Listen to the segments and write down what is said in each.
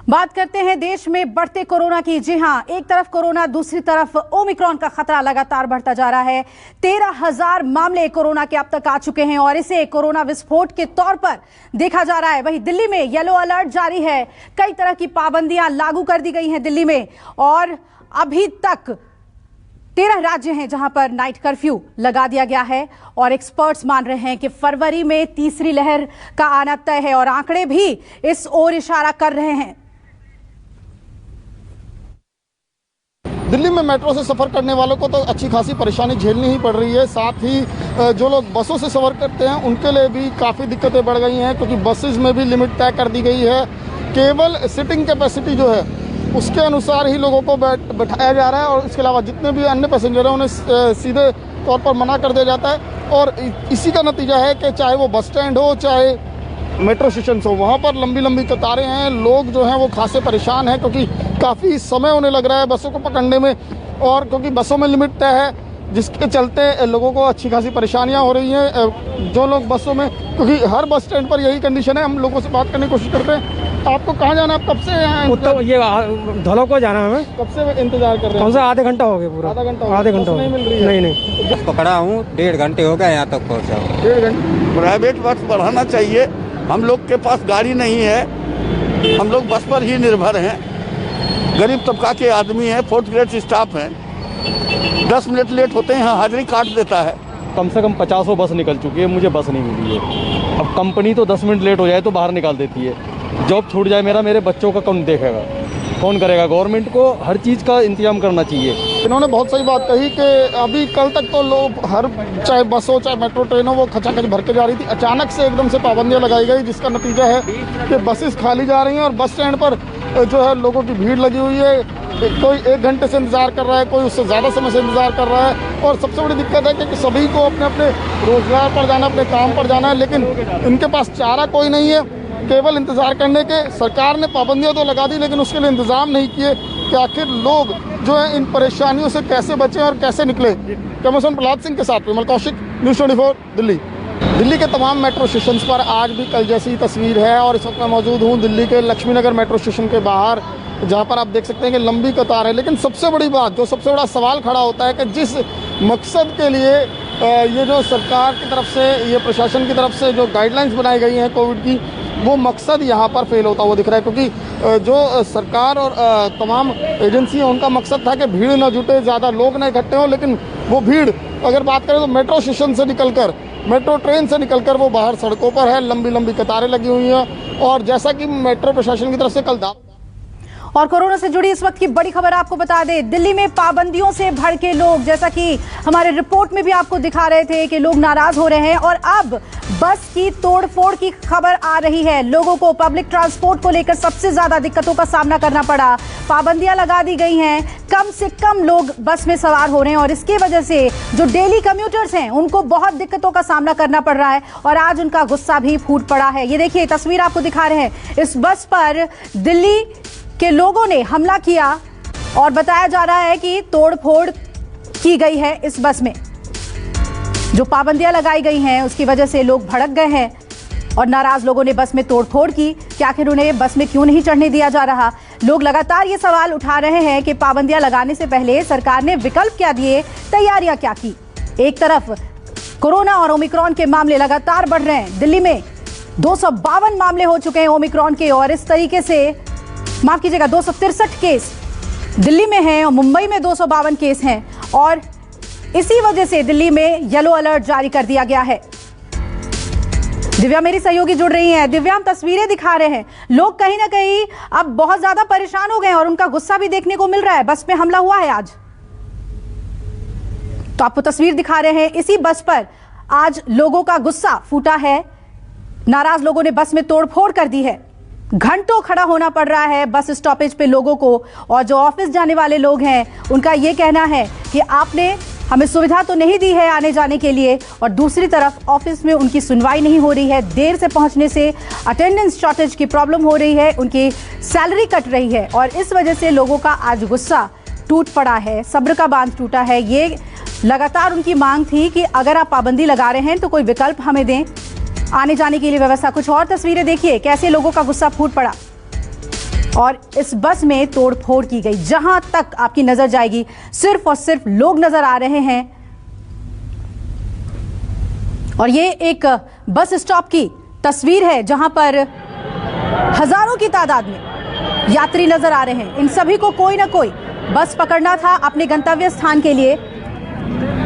बात करते हैं देश में बढ़ते कोरोना की। जी हां, एक तरफ कोरोना, दूसरी तरफ ओमिक्रॉन का खतरा लगातार बढ़ता जा रहा है। 13,000 मामले कोरोना के अब तक आ चुके हैं और इसे कोरोना विस्फोट के तौर पर देखा जा रहा है। वहीं दिल्ली में येलो अलर्ट जारी है। कई तरह की पाबंदियां लागू कर दी गई हैं दिल्ली में और अभी तक 13 राज्य हैं जहां पर नाइट कर्फ्यू लगा दिया गया है और एक्सपर्ट्स मान रहे हैं कि फरवरी में तीसरी लहर का आना तय है और आंकड़े भी इस ओर इशारा कर रहे हैं। दिल्ली में मेट्रो से सफ़र करने वालों को तो अच्छी खासी परेशानी झेलनी ही पड़ रही है। साथ ही जो लोग बसों से सफ़र करते हैं उनके लिए भी काफ़ी दिक्कतें बढ़ गई हैं, क्योंकि बसेस में भी लिमिट तय कर दी गई है। केवल सिटिंग कैपेसिटी जो है उसके अनुसार ही लोगों को बैठाया जा रहा है और इसके अलावा जितने भी अन्य पैसेंजर हैं उन्हें सीधे तौर पर मना कर दिया जाता है। और इसी का नतीजा है कि चाहे वो बस स्टैंड हो, चाहे मेट्रो स्टेशन हो, वहाँ पर लंबी लंबी कतारें हैं। लोग जो हैं वो खासे परेशान हैं, क्योंकि काफ़ी समय उन्हें लग रहा है बसों को पकड़ने में, और क्योंकि बसों में लिमिट तय है जिसके चलते लोगों को अच्छी खासी परेशानियां हो रही हैं। जो लोग बसों में, क्योंकि हर बस स्टैंड पर यही कंडीशन है। हम लोगों से बात करने की कोशिश करते हैं। आपको कहाँ जाना है? आप कब से उत्तर ये धौला को जाना है हमें। कब से इंतजार कर रहे हैं? कौन सा आधे घंटा हो गया पूरा? आधा घंटा नहीं मिल रही है। नहीं पकड़ा हूँ, 1.5 घंटे हो गए यहाँ तक पहुँचा हूँ। 1.5 घंटे। प्राइवेट बस बढ़ाना चाहिए। हम लोग के पास गाड़ी नहीं है, हम लोग बस पर ही निर्भर हैं। गरीब तबका के आदमी हैं, 4th ग्रेड स्टाफ हैं। 10 मिनट लेट होते हैं, हाजिरी काट देता है। कम से कम 50 बस निकल चुकी है, मुझे बस नहीं मिली है। अब कंपनी तो 10 मिनट लेट हो जाए तो बाहर निकाल देती है। जॉब छूट जाए मेरे बच्चों का कौन देखेगा, कौन करेगा? गवर्नमेंट को हर चीज़ का इंतजाम करना चाहिए। इन्होंने बहुत सही बात कही कि अभी कल तक तो लोग हर चाहे बस हो चाहे मेट्रो ट्रेन हो वो खचाखच भर के जा रही थी। अचानक से एकदम से पाबंदियां लगाई गई, जिसका नतीजा है कि बसेस खाली जा रही हैं और बस स्टैंड पर जो है लोगों की भीड़ लगी हुई है। कोई 1 घंटे से इंतज़ार कर रहा है, कोई उससे ज़्यादा समय से इंतज़ार कर रहा है। और सबसे बड़ी दिक्कत है कि सभी को अपने अपने रोजगार पर जाना, अपने काम पर जाना है, लेकिन इनके पास चारा कोई नहीं है, केवल इंतज़ार करने के। सरकार ने पाबंदियां तो लगा दी, लेकिन उसके लिए इंतज़ाम नहीं किए कि आखिर लोग जो है इन परेशानियों से कैसे बचें और कैसे निकले। कैमरामैन प्रहलाद सिंह के साथ विमल कौशिक, न्यूज़ 24 दिल्ली। दिल्ली के तमाम मेट्रो स्टेशन पर आज भी कल जैसी तस्वीर है और इस वक्त मैं मौजूद हूँ दिल्ली के लक्ष्मी नगर मेट्रो स्टेशन के बाहर, जहाँ पर आप देख सकते हैं कि लंबी कतार है। लेकिन सबसे बड़ी बात, जो सबसे बड़ा सवाल खड़ा होता है कि जिस मकसद के लिए ये जो सरकार की तरफ से, ये प्रशासन की तरफ से जो गाइडलाइंस बनाई गई हैं कोविड की, वो मकसद यहाँ पर फेल होता हुआ दिख रहा है। क्योंकि जो सरकार और तमाम एजेंसी हैं उनका मकसद था कि भीड़ न जुटे, ज़्यादा लोग न इकट्ठे हों, लेकिन वो भीड़ अगर बात करें तो मेट्रो स्टेशन से निकलकर, मेट्रो ट्रेन से निकलकर वो बाहर सड़कों पर है। लंबी लंबी कतारें लगी हुई हैं और जैसा कि मेट्रो प्रशासन की तरफ से कल और कोरोना से जुड़ी इस वक्त की बड़ी खबर आपको बता दें, दिल्ली में पाबंदियों से भड़के लोग, जैसा कि हमारे रिपोर्ट में भी आपको दिखा रहे थे कि लोग नाराज हो रहे हैं और अब बस की तोड़फोड़ की खबर आ रही है। लोगों को पब्लिक ट्रांसपोर्ट को लेकर सबसे ज्यादा दिक्कतों का सामना करना पड़ा। पाबंदियां लगा दी गई हैं, कम से कम लोग बस में सवार हो रहे हैं और इसकी वजह से जो डेली कम्यूटर्स हैं उनको बहुत दिक्कतों का सामना करना पड़ रहा है और आज उनका गुस्सा भी फूट पड़ा है। ये देखिए तस्वीर आपको दिखा रहे हैं। इस बस पर दिल्ली के लोगों ने हमला किया और बताया जा रहा है कि तोड़फोड़ की गई है इस बस में। जो पाबंदियां लगाई गई हैं उसकी वजह से लोग भड़क गए हैं और नाराज लोगों ने बस में तोड़फोड़ की कि आखिर उन्हें बस में क्यों नहीं चढ़ने दिया जा रहा। लोग लगातार ये सवाल उठा रहे हैं कि पाबंदियां लगाने से पहले सरकार ने विकल्प क्या दिए, तैयारियां क्या की। एक तरफ कोरोना और ओमिक्रॉन के मामले लगातार बढ़ रहे हैं। दिल्ली में 252 मामले हो चुके हैं ओमिक्रॉन के और इस तरीके से, माफ कीजिएगा, 263 केस दिल्ली में हैं और मुंबई में 252 केस हैं और इसी वजह से दिल्ली में येलो अलर्ट जारी कर दिया गया है। दिव्या मेरी सहयोगी जुड़ रही हैं। दिव्या, हम तस्वीरें दिखा रहे हैं, लोग कहीं ना कहीं अब बहुत ज्यादा परेशान हो गए और उनका गुस्सा भी देखने को मिल रहा है। बस में हमला हुआ है आज, तो आपको तस्वीर दिखा रहे हैं। इसी बस पर आज लोगों का गुस्सा फूटा है। नाराज लोगों ने बस में तोड़फोड़ कर दी है। घंटों खड़ा होना पड़ रहा है बस स्टॉपेज पे लोगों को और जो ऑफिस जाने वाले लोग हैं उनका ये कहना है कि आपने हमें सुविधा तो नहीं दी है आने जाने के लिए, और दूसरी तरफ ऑफिस में उनकी सुनवाई नहीं हो रही है। देर से पहुंचने से अटेंडेंस शॉर्टेज की प्रॉब्लम हो रही है, उनकी सैलरी कट रही है और इस वजह से लोगों का आज गुस्सा टूट पड़ा है, सब्र का बांध टूटा है। ये लगातार उनकी मांग थी कि अगर आप पाबंदी लगा रहे हैं तो कोई विकल्प हमें दें, आने जाने के लिए व्यवस्था। कुछ और तस्वीरें देखिए कैसे लोगों का गुस्सा फूट पड़ा। और इस बस में तोड़फोड़ की गई। जहां तक आपकी नजर जाएगी सिर्फ और सिर्फ लोग नजर आ रहे हैं। और ये एक बस स्टॉप की तस्वीर है जहां पर हजारों की तादाद में यात्री नजर आ रहे हैं। इन सभी को कोई ना कोई बस पकड़ना था अपने गंतव्य स्थान के लिए।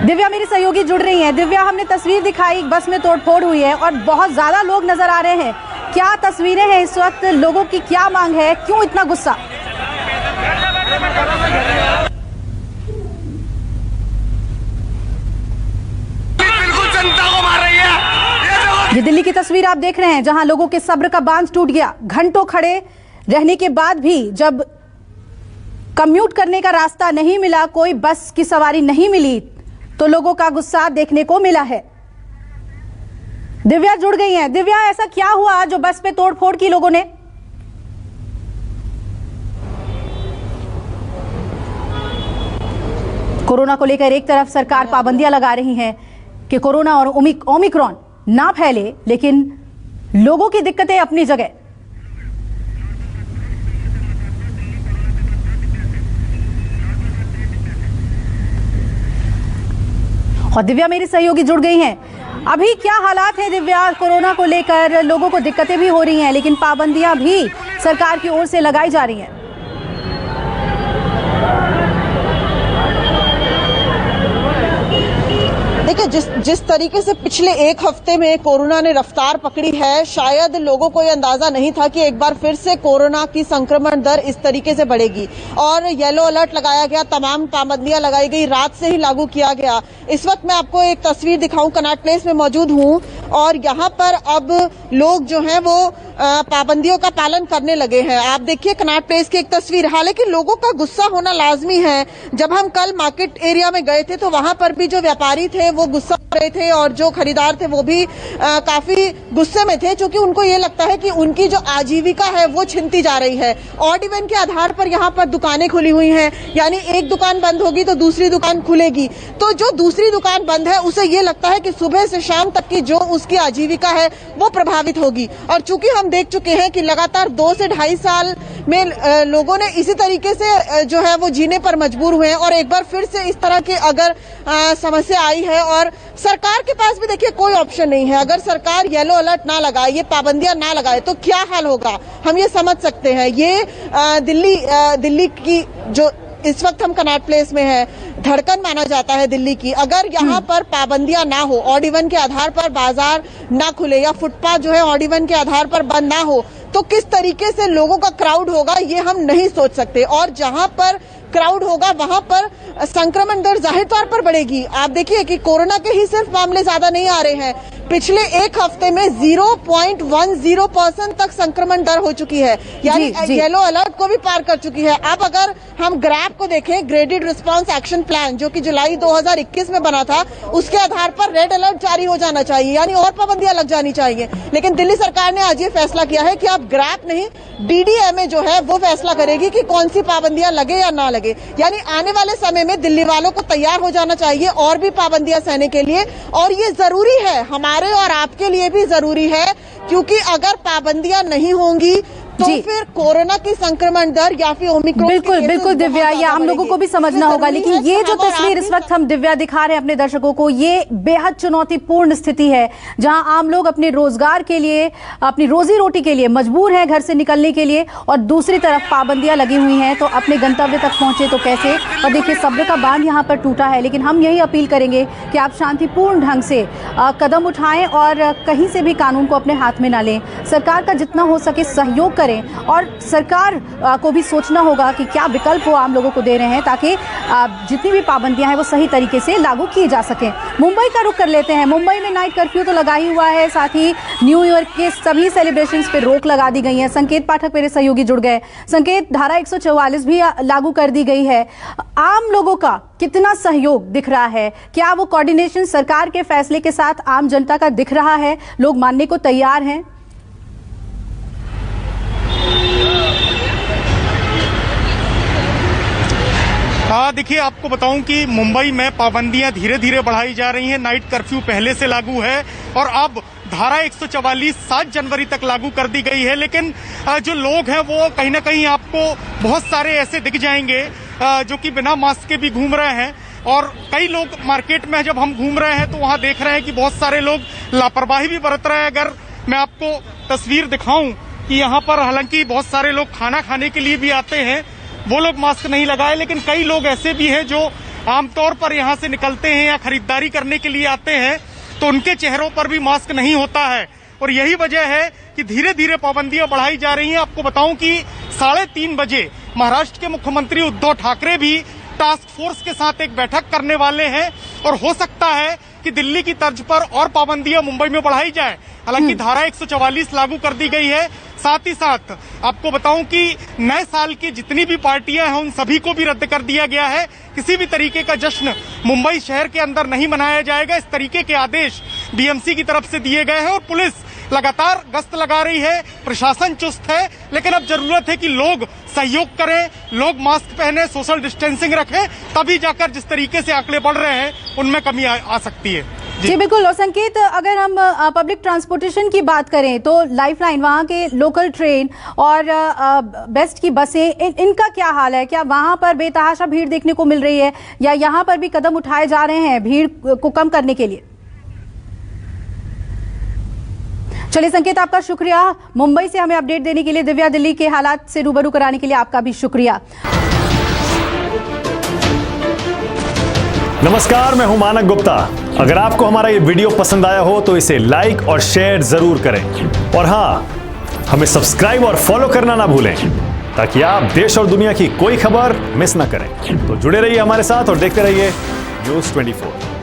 दिव्या मेरी सहयोगी जुड़ रही हैं। दिव्या, हमने तस्वीर दिखाई, बस में तोड़फोड़ हुई है और बहुत ज्यादा लोग नजर आ रहे हैं। क्या तस्वीरें हैं इस वक्त? लोगों की क्या मांग है? क्यों इतना गुस्सा? बिल्कुल जनता को मार रही है। ये दिल्ली की तस्वीर आप देख रहे हैं जहां लोगों के सब्र का बांध टूट गया। घंटों खड़े रहने के बाद भी जब कम्यूट करने का रास्ता नहीं मिला, कोई बस की सवारी नहीं मिली, तो लोगों का गुस्सा देखने को मिला है। दिव्या जुड़ गई हैं। दिव्या, ऐसा क्या हुआ जो बस पे तोड़फोड़ की लोगों ने? कोरोना को लेकर एक तरफ सरकार पाबंदियां लगा रही है कि कोरोना और ओमिक्रॉन ना फैले, लेकिन लोगों की दिक्कतें अपनी जगह। और दिव्या मेरी सहयोगी जुड़ गई हैं। अभी क्या हालात हैं दिव्या? कोरोना को लेकर लोगों को दिक्कतें भी हो रही हैं, लेकिन पाबंदियां भी सरकार की ओर से लगाई जा रही हैं। देखिए, जिस तरीके से पिछले एक हफ्ते में कोरोना ने रफ्तार पकड़ी है, शायद लोगों को ये अंदाजा नहीं था कि एक बार फिर से कोरोना की संक्रमण दर इस तरीके से बढ़ेगी। और येलो अलर्ट लगाया गया, तमाम पाबंदियां लगाई गई, रात से ही लागू किया गया। इस वक्त मैं आपको एक तस्वीर दिखाऊं, कनॉट प्लेस में मौजूद हूं और यहाँ पर अब लोग जो हैं वो पाबंदियों का पालन करने लगे हैं। आप देखिए कनॉट प्लेस की एक तस्वीर। हालांकि लोगों का गुस्सा होना लाजमी है। जब हम कल मार्केट एरिया में गए थे तो वहां पर भी जो व्यापारी थे वो गुस्सा हो रहे थे और जो खरीदार थे वो भी काफी गुस्से में थे, क्योंकि उनको ये लगता है कि उनकी जो आजीविका है वो छिनती जा रही है। ऑड इवन के आधार पर यहाँ पर दुकानें खुली हुई हैं, यानी एक दुकान बंद होगी तो दूसरी दुकान खुलेगी। तो जो दूसरी दुकान बंद है उसे ये लगता है कि सुबह से शाम तक की जो उसकी आजीविका है वो प्रभावित होगी। और चूंकि हम देख चुके हैं कि लगातार 2 से 2.5 साल में लोगों ने इसी तरीके से जो है वो जीने पर मजबूर हुए हैं और एक बार फिर से इस तरह की अगर समस्या आई है और सरकार के पास भी देखिए कोई ऑप्शन नहीं है। अगर सरकार येलो अलर्ट ना लगाए, ये पाबंदियां ना लगाए तो क्या हाल होगा हम ये समझ सकते हैं। ये दिल्ली की जो इस वक्त हम कनॉट प्लेस में है, धड़कन माना जाता है दिल्ली की। अगर यहाँ पर पाबंदियां ना हो, ऑड इवन के आधार पर बाजार ना खुले या फुटपाथ जो है ऑड इवन के आधार पर बंद ना हो, तो किस तरीके से लोगों का क्राउड होगा ये हम नहीं सोच सकते। और जहां पर क्राउड होगा वहां पर संक्रमण दर जाहिर तौर पर बढ़ेगी। आप देखिए कि कोरोना के ही सिर्फ मामले ज्यादा नहीं आ रहे हैं, पिछले एक हफ्ते में 0.10% तक संक्रमण दर हो चुकी है, यानी येलो अलर्ट को भी पार कर चुकी है। अब अगर हम ग्रैप को देखें, ग्रेडेड रिस्पांस एक्शन प्लान जो कि जुलाई 2021 में बना था, उसके आधार पर रेड अलर्ट जारी हो जाना चाहिए, यानी और पाबंदियां लग जानी चाहिए। लेकिन दिल्ली सरकार ने आज ये फैसला किया है कि अब ग्रैप नहीं, डीडीएमए जो है वो फैसला करेगी कि कौन सी पाबंदियां लगे या ना लगे। यानी आने वाले समय में दिल्ली वालों को तैयार हो जाना चाहिए और भी पाबंदियां सहने के लिए। और ये जरूरी है, हमारे और आपके लिए भी जरूरी है, क्योंकि अगर पाबंदियां नहीं होंगी तो फिर कोरोना की संक्रमण दर या फिर ओमिक्रॉन बिल्कुल दिव्या, ये हम लोगों को भी समझना होगा। लेकिन ये जो तस्वीर इस वक्त हम दिव्या दिखा रहे हैं अपने दर्शकों को, ये बेहद चुनौतीपूर्ण स्थिति है जहां आम लोग अपने रोजगार के लिए, अपनी रोजी रोटी के लिए मजबूर हैं घर से निकलने के लिए, और दूसरी तरफ पाबंदियां लगी हुई हैं। तो अपने गंतव्य तक पहुंचे तो कैसे? और देखिए सब्र का बांध यहाँ पर टूटा है। लेकिन हम यही अपील करेंगे कि आप शांतिपूर्ण ढंग से कदम उठाएं और कहीं से भी कानून को अपने हाथ में ना लें। सरकार का जितना हो सके सहयोग करें और सरकार को भी सोचना होगा कि क्या विकल्प वो आम लोगों को दे रहे हैं, ताकि जितनी भी पाबंदियां हैं वो सही तरीके से लागू की जा सकें। मुंबई का रुख कर लेते हैं। मुंबई में नाइट कर्फ्यू तो लगा ही हुआ है, साथ ही न्यू ईयर के सभी सेलिब्रेशंस पे रोक लगा दी गई है। संकेत पाठक मेरे सहयोगी जुड़ गए। संकेत, धारा 144 भी लागू कर दी गई है। आम लोगों का कितना सहयोग दिख रहा है? क्या वो कोऑर्डिनेशन सरकार के फैसले के साथ आम जनता का दिख रहा है? लोग मानने को तैयार हैं? हाँ, देखिए आपको बताऊं कि मुंबई में पाबंदियां धीरे धीरे बढ़ाई जा रही हैं। नाइट कर्फ्यू पहले से लागू है और अब धारा 144 7 जनवरी तक लागू कर दी गई है, लेकिन जो लोग हैं वो कहीं ना कहीं आपको बहुत सारे ऐसे दिख जाएंगे जो कि बिना मास्क के भी घूम रहे हैं। और कई लोग मार्केट में जब हम घूम रहे हैं तो वहां देख रहे हैं कि बहुत सारे लोग लापरवाही भी बरत रहे हैं। अगर मैं आपको तस्वीर दिखाऊं कि यहाँ पर हालांकि बहुत सारे लोग खाना खाने के लिए भी आते हैं, वो लोग मास्क नहीं लगाए, लेकिन कई लोग ऐसे भी हैं जो आमतौर पर यहाँ से निकलते हैं या खरीदारी करने के लिए आते हैं तो उनके चेहरों पर भी मास्क नहीं होता है। और यही वजह है कि धीरे धीरे पाबंदियां बढ़ाई जा रही हैं। आपको बताऊं कि 3:30 बजे महाराष्ट्र के मुख्यमंत्री उद्धव ठाकरे भी टास्क फोर्स के साथ एक बैठक करने वाले हैं और हो सकता है कि दिल्ली की तर्ज पर और पाबंदियां मुंबई में बढ़ाई जाए। हालांकि धारा 144 लागू कर दी गई है। साथ ही साथ आपको बताऊं कि नए साल की जितनी भी पार्टियां हैं उन सभी को भी रद्द कर दिया गया है। किसी भी तरीके का जश्न मुंबई शहर के अंदर नहीं मनाया जाएगा। इस तरीके के आदेश बीएमसी की तरफ से दिए गए हैं और पुलिस लगातार गश्त लगा रही है, प्रशासन चुस्त है, लेकिन अब जरूरत है कि लोग सहयोग करें, लोग मास्क पहने, सोशल डिस्टेंसिंग रखें, तभी जाकर जिस तरीके से आंकड़े बढ़ रहे हैं उनमें कमी आ सकती है। जी बिल्कुल। और संकेत, अगर हम पब्लिक ट्रांसपोर्टेशन की बात करें तो लाइफलाइन, वहाँ के लोकल ट्रेन और बेस्ट की बसें, इनका क्या हाल है? क्या वहाँ पर बेतहाशा भीड़ देखने को मिल रही है या यहाँ पर भी कदम उठाए जा रहे हैं भीड़ को कम करने के लिए? चलिए संकेत, आपका शुक्रिया। मुंबई से हमें अपडेट देने के लिए, दिव्या, दिल्ली के हालात से रूबरू कराने के लिए आपका भी शुक्रिया। नमस्कार, मैं हूं मानक गुप्ता। अगर आपको हमारा ये वीडियो पसंद आया हो तो इसे लाइक और शेयर जरूर करें और हाँ, हमें सब्सक्राइब और फॉलो करना ना भूलें ताकि आप देश और दुनिया की कोई खबर मिस ना करें। तो जुड़े रहिए हमारे साथ और देखते रहिए न्यूज़ 24।